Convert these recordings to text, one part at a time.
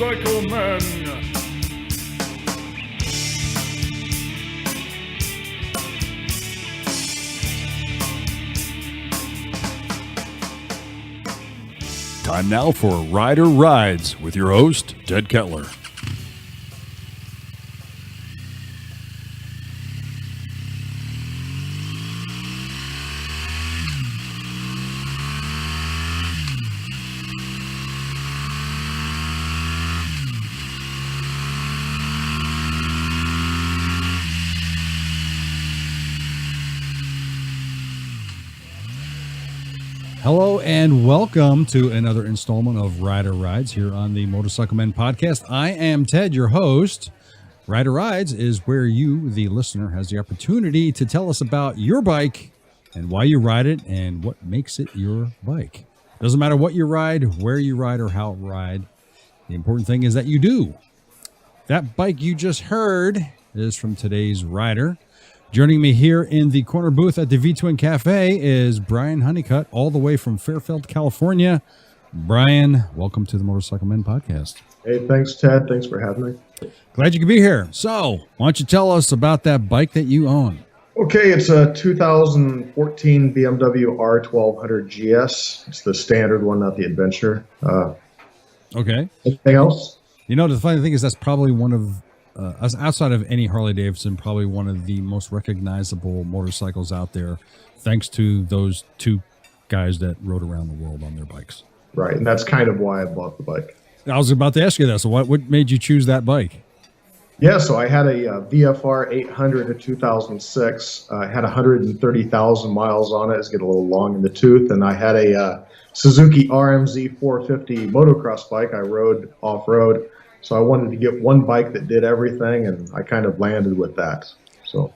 Motorcycle Men. Time now for Rider Rides with your host, Ted Kettler. Hello and welcome to another installment of Rider Rides here on the Motorcycle Men podcast. I am Ted, your host. Rider Rides is where you, the listener, has the opportunity to tell us about your bike and why you ride it and what makes it your bike. Doesn't matter what you ride, where you ride, or how you ride. The important thing is that you do. That bike you just heard is from today's rider. Joining me here in the corner booth at the V-Twin Cafe is Brian Hunnicutt, all the way from Fairfield, California. Brian, welcome to the Motorcycle Men podcast. Hey, thanks, Ted. Thanks for having me. Glad you could be here. So, why don't you tell us about that bike that you own? Okay, it's a 2014 BMW R1200 GS. It's the standard one, not the Adventure. Okay. Anything else? You know, the funny thing is that's probably one of outside of any Harley Davidson, probably one of the most recognizable motorcycles out there, thanks to those two guys that rode around the world on their bikes. Right, and that's kind of why I bought the bike. I was about to ask you that. So what made you choose that bike? Yeah, so I had a VFR 800 in 2006. I had 130,000 miles on it. It's getting a little long in the tooth. And I had a Suzuki RMZ 450 motocross bike I rode off-road. So I wanted to get one bike that did everything, and I kind of landed with that. So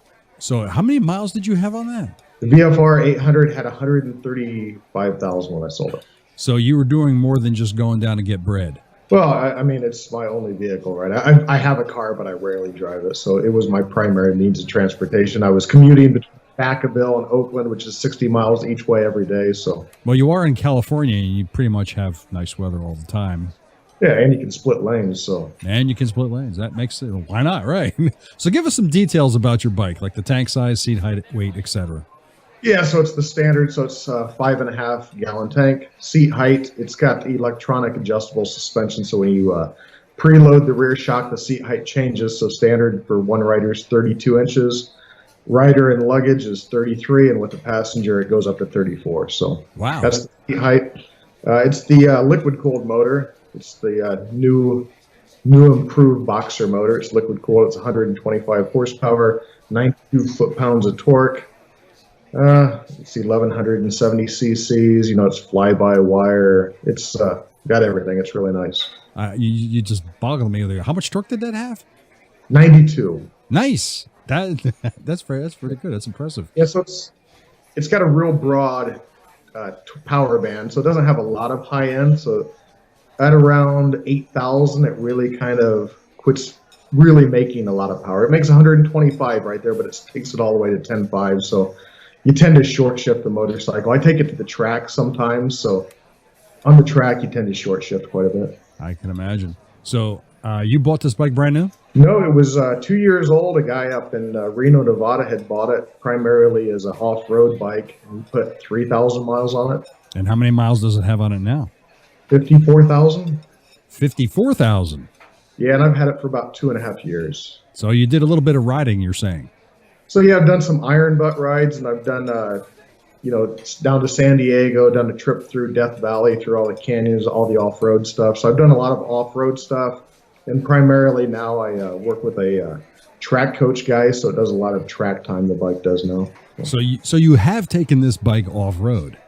how many miles did you have on that? The VFR 800 had 135,000 when I sold it. So you were doing more than just going down to get bread. Well, I mean, it's my only vehicle, right? I have a car, but I rarely drive it. So it was my primary means of transportation. I was commuting between Vacaville and Oakland, which is 60 miles each way every day. So, well, you are in California, and you pretty much have nice weather all the time. Yeah, and you can split lanes. And you can split lanes. That makes it, why not, right? So give us some details about your bike, like the tank size, seat height, weight, etc. Yeah, so it's the standard. So it's a 5.5 gallon tank. Seat height, it's got electronic adjustable suspension. So when you preload the rear shock, the seat height changes. So standard for one rider is 32 inches. Rider and luggage is 33, and with the passenger, it goes up to 34. So wow, that's the seat height. It's the liquid cooled motor. It's the new improved Boxer motor. It's liquid cooled. It's 125 horsepower, 92 foot-pounds of torque. Let's see, 1,170 cc's. You know, it's fly-by-wire. It's got everything. It's really nice. You just boggled me there. How much torque did that have? 92. Nice. That's pretty good. That's impressive. Yeah, so it's got a real broad power band, so it doesn't have a lot of high end. So at around 8,000, it really kind of quits really making a lot of power. It makes 125 right there, but it takes it all the way to 10.5. So you tend to short shift the motorcycle. I take it to the track sometimes. So on the track, you tend to short shift quite a bit. I can imagine. So you bought this bike brand new? No, it was 2 years old. A guy up in Reno, Nevada had bought it primarily as an off-road bike. He put 3,000 miles on it. And how many miles does it have on it now? 54,000. 54,000. Yeah, and I've had it for about 2.5 years. So you did a little bit of riding, you're saying? So yeah, I've done some iron butt rides, and I've done, down to San Diego, done a trip through Death Valley, through all the canyons, all the off-road stuff. So I've done a lot of off-road stuff, and primarily now I work with a track coach guy, so it does a lot of track time. The bike does now. So you have taken this bike off-road?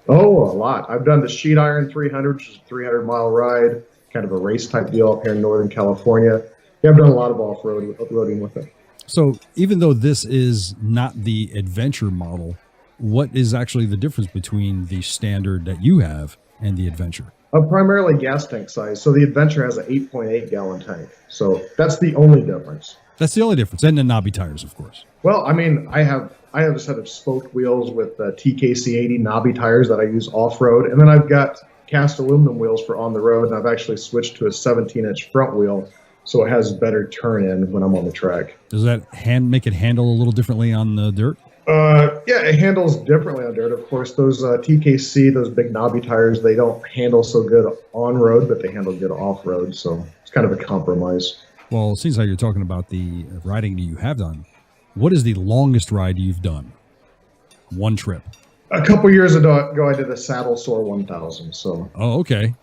Oh, a lot. I've done the Sheet Iron 300, which is a 300-mile ride, kind of a race-type deal up here in Northern California. Yeah, I've done a lot of off-roading with it. So even though this is not the Adventure model, what is actually the difference between the standard that you have and the Adventure? Primarily gas tank size. So the Adventure has an 8.8 gallon tank. So that's the only difference. That's the only difference. And the knobby tires, of course. Well, I mean, I have a set of spoked wheels with TKC 80 knobby tires that I use off-road. And then I've got cast aluminum wheels for on the road, and I've actually switched to a 17-inch front wheel, so it has better turn in when I'm on the track. Does that make it handle a little differently on the dirt? Yeah, it handles differently on dirt. Of course, those TKC, those big knobby tires, they don't handle so good on road, but they handle good off road. So it's kind of a compromise. Well, it seems like you're talking about the riding that you have done. What is the longest ride you've done? One trip. A couple years ago, I did a saddle sore 1000. So. Oh, okay.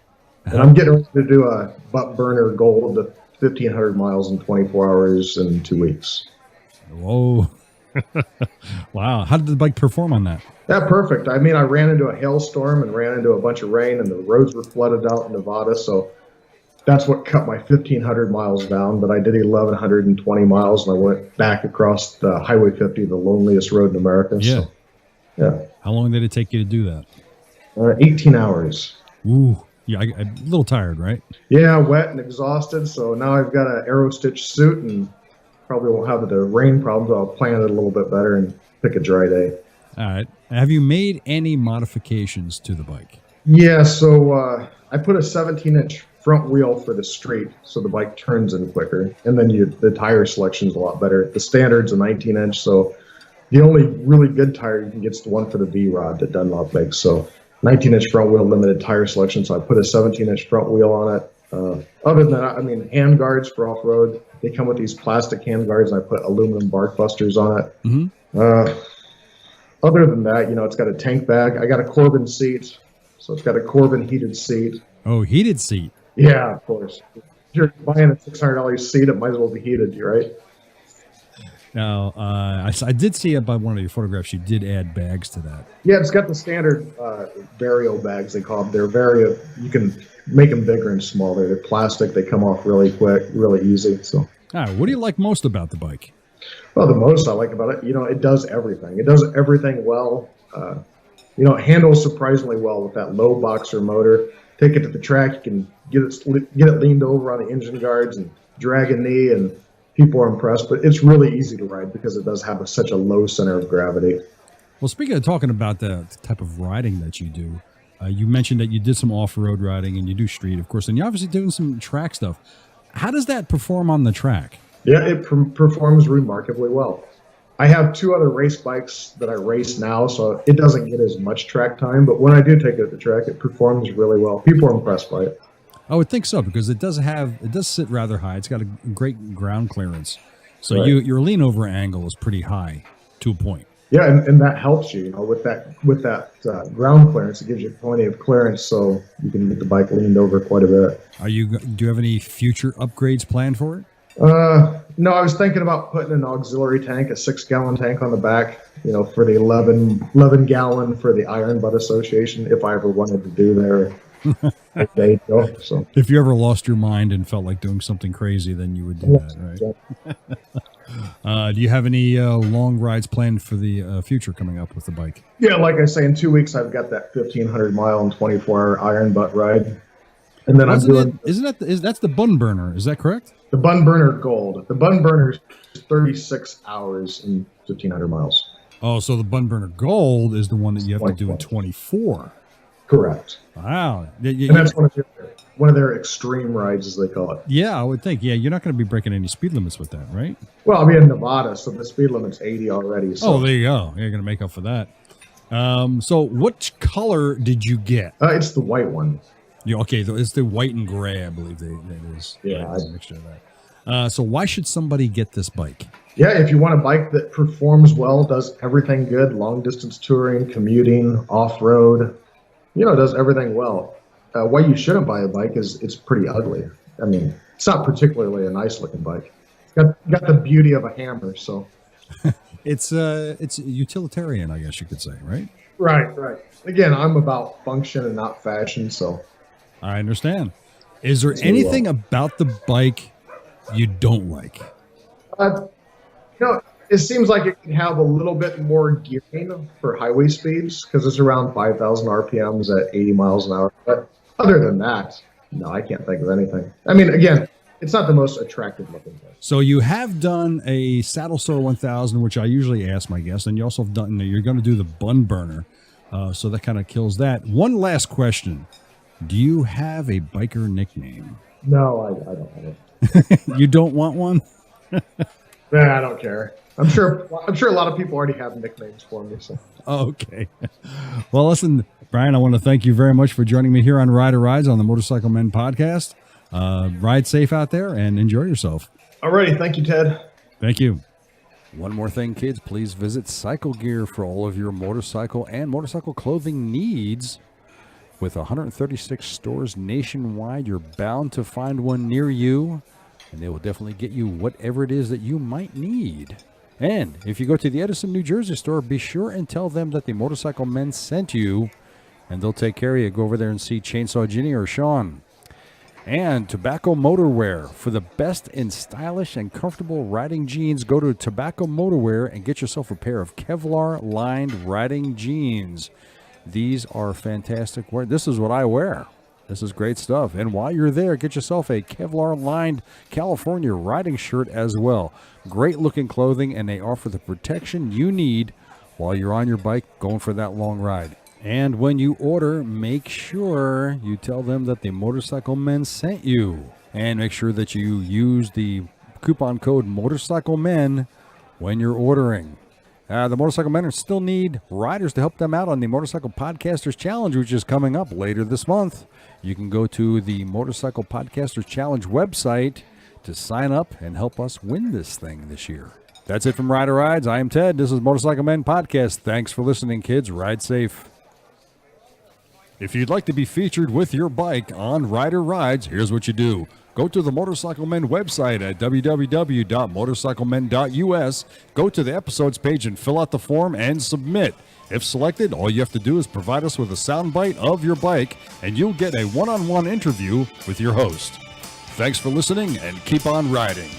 And I'm getting ready to do a butt burner gold to 1,500 miles in 24 hours in 2 weeks. Whoa. Wow. How did the bike perform on that? Yeah, perfect. I mean, I ran into a hailstorm and ran into a bunch of rain, and the roads were flooded out in Nevada. So that's what cut my 1,500 miles down. But I did 1,120 miles, and I went back across the Highway 50, the loneliest road in America. Yeah. So, yeah. How long did it take you to do that? 18 hours. Ooh. Yeah, I'm a little tired, right? Yeah, wet and exhausted. So now I've got an arrow stitch suit and probably won't have the rain problems. I'll plan it a little bit better and pick a dry day. All right. Have you made any modifications to the bike? Yeah, so I put a 17-inch front wheel for the street, so the bike turns in quicker. And then the tire selection's a lot better. The standard's a 19-inch, so the only really good tire you can get is the one for the V-Rod that Dunlop makes. So 19-inch front wheel, limited tire selection, so I put a 17-inch front wheel on it. Other than that, I mean, hand guards for off-road. They come with these plastic hand guards, and I put aluminum bark busters on it. Mm-hmm. Other than that, it's got a tank bag. I got a Corbin seat, so it's got a Corbin heated seat. Oh, heated seat. Yeah, of course. If you're buying a $600 seat, it might as well be heated, right? Now, I did see it by one of your photographs. You did add bags to that. Yeah, it's got the standard Vario bags, they call them. They're Vario. You can make them bigger and smaller. They're plastic. They come off really quick, really easy. So, all right, what do you like most about the bike? Well, the most I like about it, it does everything. It does everything well. It handles surprisingly well with that low boxer motor. Take it to the track, you can get it leaned over on the engine guards and drag a knee, and people are impressed. But it's really easy to ride because it does have such a low center of gravity. Well, speaking of talking about the type of riding that you do, you mentioned that you did some off-road riding and you do street, of course, and you're obviously doing some track stuff. How does that perform on the track? Yeah, it performs remarkably well. I have 2 other race bikes that I race now, so it doesn't get as much track time. But when I do take it to the track, it performs really well. People are impressed by it. I would think so, because it does sit rather high. It's got a great ground clearance. So Right. your lean over angle is pretty high to a point. Yeah, and that helps you, with that ground clearance. It gives you plenty of clearance, so you can get the bike leaned over quite a bit. Do you have any future upgrades planned for it? No, I was thinking about putting an auxiliary tank, a 6-gallon tank on the back, for the 11 gallon for the Iron Butt Association, if I ever wanted to do their go. So If you ever lost your mind and felt like doing something crazy, then you would do that, right? Do you have any long rides planned for the future coming up with the bike? Yeah, like I say, in 2 weeks I've got that 1,500 mile and 24-hour Iron Butt ride, and then That's the bun burner? Is that correct? The Bun Burner Gold. The Bun Burner is 36 hours and 1,500 miles. Oh, so the bun burner gold is the one that you have to do in 24. Correct. Wow. And that's one of their extreme rides, as they call it. Yeah, I would think. Yeah, you're not going to be breaking any speed limits with that, right? Well, I'll be in Nevada, so the speed limit's 80 already. So. Oh, there you go. You're going to make up for that. So which color did you get? It's the white one. Yeah, okay, so it's the white and gray, I believe that is. Yeah. It's a mixture of that. So why should somebody get this bike? Yeah, if you want a bike that performs well, does everything good, long distance touring, commuting, off-road, does everything well. Why you shouldn't buy a bike is it's pretty ugly. I mean, it's not particularly a nice looking bike. It's got the beauty of a hammer, so. It's utilitarian, I guess you could say, right? Right. Again, I'm about function and not fashion, so. I understand. Is there anything about the bike you don't like? It seems like it can have a little bit more gearing for highway speeds because it's around 5,000 RPMs at 80 miles an hour. But other than that, no, I can't think of anything. I mean, again, it's not the most attractive looking bike. So you have done a Saddle Store 1000, which I usually ask my guests, and you also have done, you're going to do the bun burner. So that kind of kills that. One last question. Do you have a biker nickname? No, I don't have it. You don't want one? Nah, I don't care. I'm sure a lot of people already have nicknames for me. So. Okay. Well, listen, Brian, I want to thank you very much for joining me here on Rider Rides on the Motorcycle Men podcast. Ride safe out there and enjoy yourself. Alrighty. Thank you, Ted. Thank you. One more thing, kids, please visit Cycle Gear for all of your motorcycle and motorcycle clothing needs. With 136 stores nationwide, you're bound to find one near you, and they will definitely get you whatever it is that you might need. And if you go to the Edison, New Jersey store, be sure and tell them that the Motorcycle Men sent you, and they'll take care of you. Go over there and see Chainsaw Ginny or Sean. And Tobacco Motorwear. For the best in stylish and comfortable riding jeans, go to Tobacco Motorwear and get yourself a pair of Kevlar-lined riding jeans. These are fantastic. This is what I wear. This is great stuff. And while you're there, get yourself a Kevlar-lined California riding shirt as well. Great-looking clothing, and they offer the protection you need while you're on your bike going for that long ride. And when you order, make sure you tell them that the Motorcycle Men sent you. And make sure that you use the coupon code MOTORCYCLEMEN when you're ordering. The Motorcycle Men still need riders to help them out on the Motorcycle Podcasters Challenge, which is coming up later this month. You can go to the Motorcycle Podcasters Challenge website to sign up and help us win this thing this year. That's it from Rider Rides. I am Ted. This is Motorcycle Men Podcast. Thanks for listening, kids. Ride safe. If you'd like to be featured with your bike on Rider Rides, here's what you do. Go to the Motorcycle Men website at www.motorcyclemen.us. Go to the episodes page and fill out the form and submit. If selected, all you have to do is provide us with a soundbite of your bike, and you'll get a one-on-one interview with your host. Thanks for listening, and keep on riding.